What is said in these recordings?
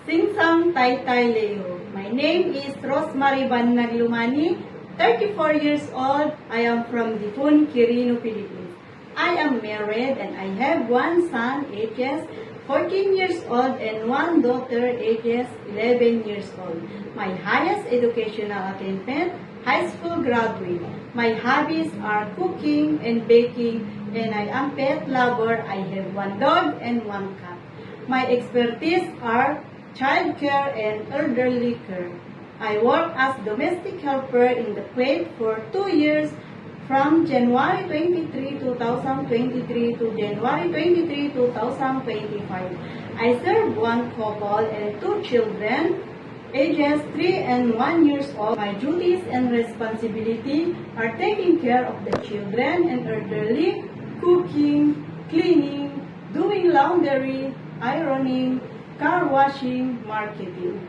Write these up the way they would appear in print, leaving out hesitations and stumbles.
Singsang Taytay Leo. My name is Rosemary Van Naglumani, 34 years old. I am from Dipun, Quirino, Philippines. I am married and I have one son, ages 14 years old, and one daughter, ages 11 years old. My highest educational attainment, high school graduate. My hobbies are cooking and baking, and I am pet lover. I have one dog and one cat. My expertise are child care and elderly care. I work as domestic helper in the Kuwait for 2 years from January 23, 2023 to January 23, 2025. I serve one couple and 2 children, ages 3 and 1 years old. My duties and responsibility are taking care of the children and elderly, cooking, cleaning, doing laundry, ironing, car washing, marketing.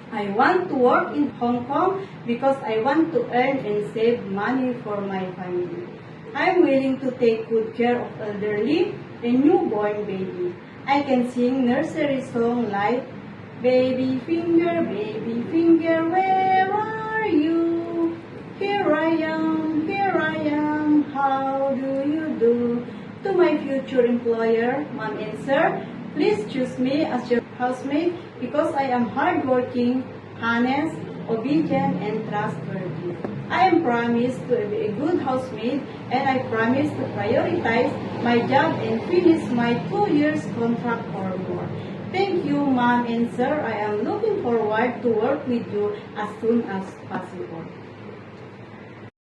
I want to work in Hong Kong because I want to earn and save money for my family. I am willing to take good care of elderly and newborn baby. I can sing nursery song like baby finger, where are you? Here I am, how do you do? To my future employer, mom and sir, please choose me as your housemate because I am hardworking, honest, obedient, and trustworthy. I am promised to be a good housemate, and I promise to prioritize my job and finish my 2 years contract or more. Thank you, mom and sir. I am looking forward to work with you as soon as possible.